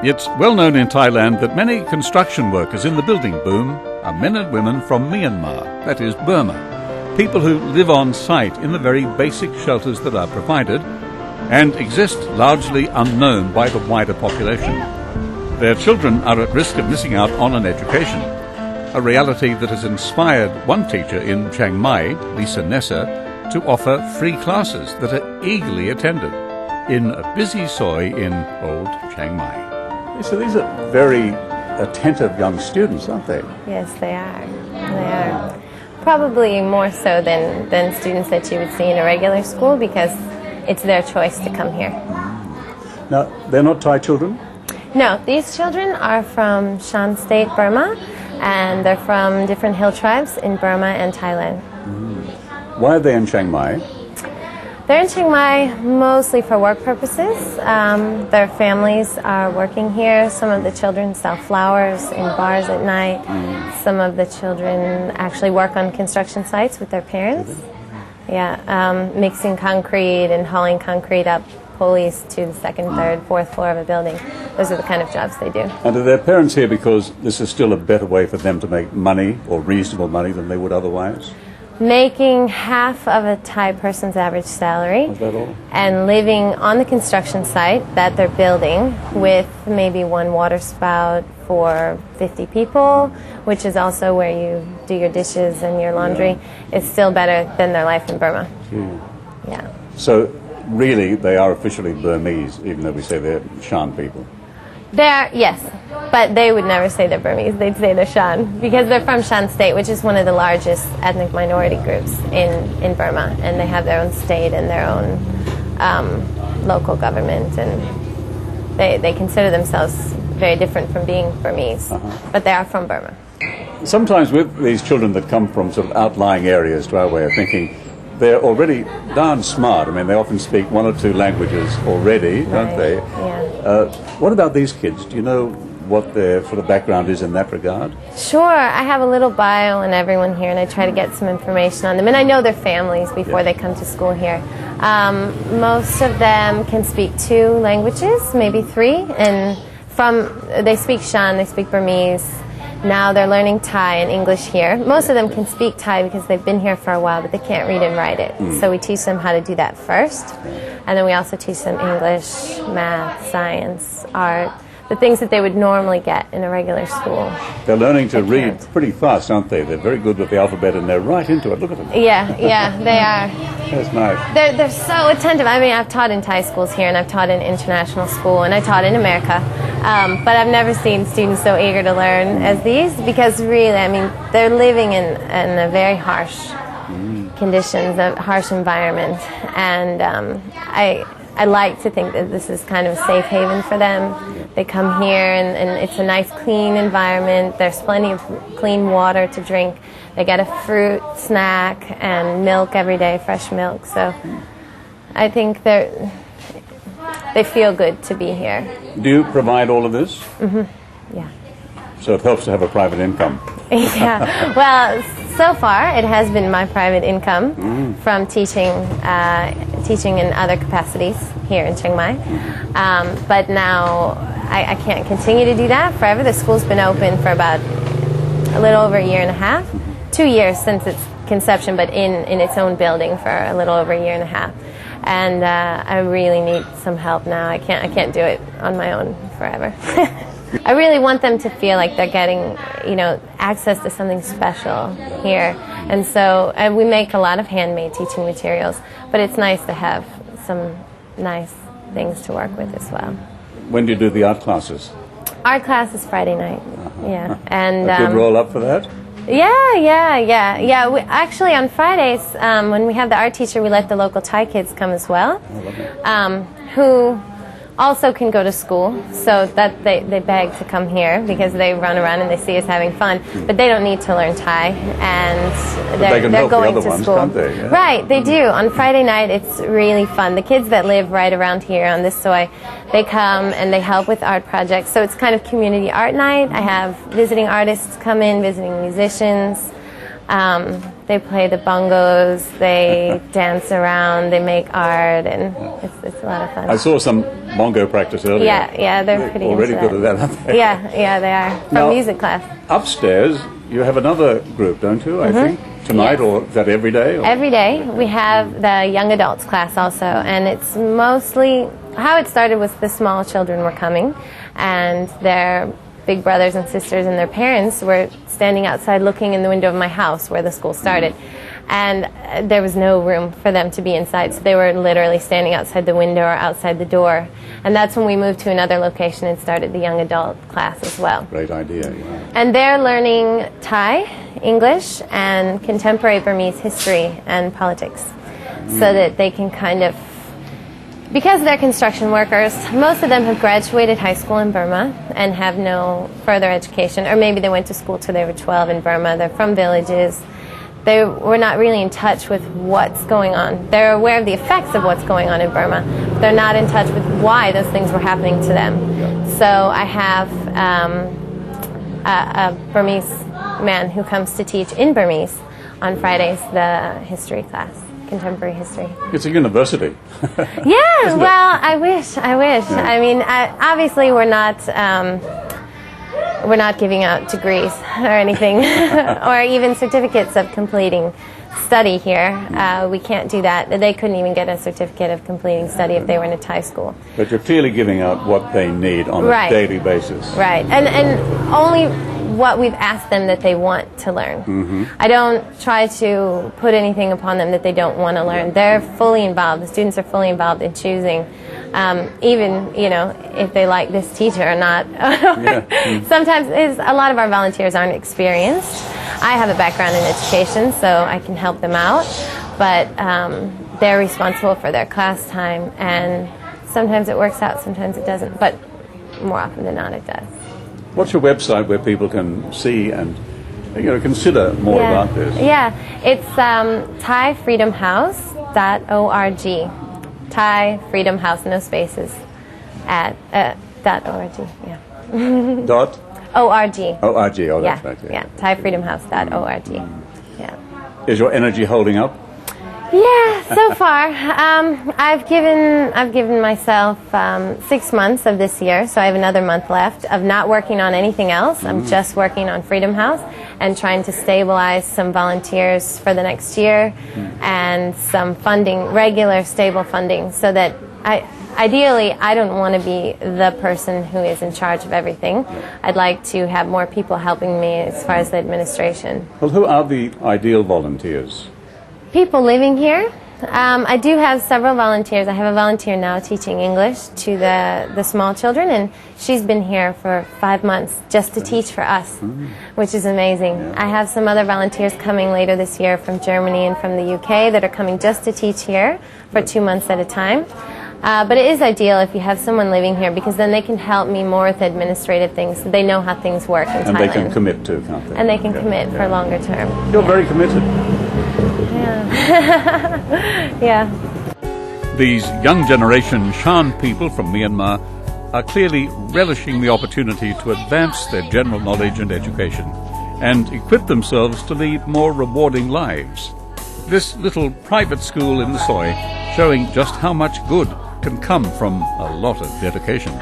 It's well known in Thailand that many construction workers in the building boom are men and women from Myanmar, that is Burma, people who live on site in the very basic shelters that are provided and exist largely unknown by the wider population. Their children are at risk of missing out on an education, a reality that has inspired one teacher in Chiang Mai, Lisa Nessa, to offer free classes that are eagerly attended in a busy soi in old Chiang Mai. So these are very attentive young students, aren't they? Yes, they are. They are. Probably more so than students that you would see in a regular school because it's their choice to come here. Now, they're not Thai children? No, these children are from Shan State, Burma, and they're from different hill tribes in Burma and Thailand. Why are they in Chiang Mai? They're in Chiang Mai mostly for work purposes. Their families are working here. Some of the children sell flowers in bars at night. Some of the children actually work on construction sites with their parents. Yeah, mixing concrete and hauling concrete up pulleys to the second, third, fourth floor of a building. Those are the kind of jobs they do. And are their parents here because this is still a better way for them to make money or reasonable money than they would otherwise? Making half of a Thai person's average salary and living on the construction site that they're building with maybe one water spout for 50 people, which is also where you do your dishes and your laundry, is still better than their life in Burma. Yeah. So really they are officially Burmese, even though we say they're Shan people. Yes, but they would never say they're Burmese. They'd say they're Shan because they're from Shan State, which is one of the largest ethnic minority groups in Burma, and they have their own state and their own local government, and they consider themselves very different from being Burmese, but they are from Burma. Sometimes with these children that come from sort of outlying areas, to our way of thinking, they're already darn smart. I mean, they often speak one or two languages already, don't they? Yeah. What about these kids? Do you know what their sort of background is in that regard? Sure. I have a little bio on everyone here, and I try to get some information on them. And I know their families before they come to school here. Most of them can speak 2 languages, maybe 3. And they speak Shan, they speak Burmese. Now they're learning Thai and English here. Most of them can speak Thai because they've been here for a while, but they can't read and write it. So we teach them how to do that first. And then we also teach them English, math, science, art, the things that they would normally get in a regular school. They're learning to read pretty fast, aren't they? They're very good with the alphabet and they're right into it. Look at them. Yeah, they are. That's nice. They're so attentive. I mean, I've taught in Thai schools here, and I've taught in international school, and I taught in America. But I've never seen students so eager to learn as these because really, I mean, they're living in a very harsh conditions, a harsh environment. And I like to think that this is kind of a safe haven for them. They come here and it's a nice clean environment. There's plenty of clean water to drink. They get a fruit snack and milk every day, fresh milk. So I think they feel good to be here. Do you provide all of this? Yeah. So it helps to have a private income. Yeah. Well, so far it has been my private income from teaching in other capacities here in Chiang Mai. But now I can't continue to do that forever. The school's been open for about a little over a year and a half. 2 years since its conception, but in its own building for a little over a year and a half. And I really need some help now. I can't do it on my own forever. I really want them to feel like they're getting, access to something special here. And so we make a lot of handmade teaching materials, but it's nice to have some nice things to work with as well. When do you do the art classes? Art class is Friday night. Yeah, and a good roll up for that. Yeah. We, actually, on Fridays, when we have the art teacher, we let the local Thai kids come as well, who also can go to school, so that they beg to come here because they run around and they see us having fun, but they don't need to learn Thai, and they're going to school. Can't they? Yeah. Right, they do. On Friday night, it's really fun. The kids that live right around here on this soi, they come and they help with art projects, so it's kind of community art night. I have visiting artists come in, visiting musicians. They play the bongos, they dance around, they make art, and it's a lot of fun. I saw some bongo practice earlier. Yeah, they're pretty already into good at that, aren't they? Yeah, they are. From Now, music class. Upstairs, you have another group, don't you, I think? Tonight, Yes. or is that every day? Or? Every day we have the young adults class also, and it's mostly how it started was the small children were coming, and their big brothers and sisters and their parents were standing outside looking in the window of my house where the school started. And there was no room for them to be inside, so they were literally standing outside the window or outside the door. And that's when we moved to another location and started the young adult class as well. Great idea, yeah. And they're learning Thai, English, and contemporary Burmese history and politics, so that they can kind of, because they're construction workers, most of them have graduated high school in Burma and have no further education, or maybe they went to school till they were 12 in Burma. They're from villages. They were not really in touch with what's going on. They're aware of the effects of what's going on in Burma. But they're not in touch with why those things were happening to them. So I have a Burmese man who comes to teach in Burmese on Fridays the history class, contemporary history. It's a university. Yeah, well, I wish. Yeah. I mean, obviously we're not giving out degrees or anything, or even certificates of completing study here. We can't do that. They couldn't even get a certificate of completing study if they were in a Thai school. But you're clearly giving out what they need on Right. a daily basis. Right, and only what we've asked them that they want to learn. I don't try to put anything upon them that they don't want to learn. They're fully involved. The students are fully involved in choosing, even, if they like this teacher or not. Sometimes a lot of our volunteers aren't experienced. I have a background in education, so I can help them out, but they're responsible for their class time, and sometimes it works out, sometimes it doesn't, but more often than not it does. What's your website where people can see and consider more about this? Yeah, it's ThaiFreedomHouse.org. Thai Freedom House, no spaces, at .org. Yeah. Dot? ORG. ORG, oh, that's right. Yeah, ThaiFreedomHouse.org. Yeah. Is your energy holding up? Yeah, so far. I've given myself 6 months of this year, so I have another month left of not working on anything else. I'm just working on Freedom House and trying to stabilize some volunteers for the next year and some funding, regular stable funding, so that ideally I don't want to be the person who is in charge of everything. I'd like to have more people helping me as far as the administration. Well, who are the ideal volunteers? People living here. I do have several volunteers. I have a volunteer now teaching English to the small children, and she's been here for 5 months just to teach for us, which is amazing. I have some other volunteers coming later this year from Germany and from the UK that are coming just to teach here for 2 months at a time. But it is ideal if you have someone living here, because then they can help me more with administrative things. So they know how things work in Thailand. And they can commit to, can't they? And they can commit for longer term. You're very committed. Yeah. These young generation Shan people from Myanmar are clearly relishing the opportunity to advance their general knowledge and education and equip themselves to lead more rewarding lives. This little private school in the Soy showing just how much good can come from a lot of dedication.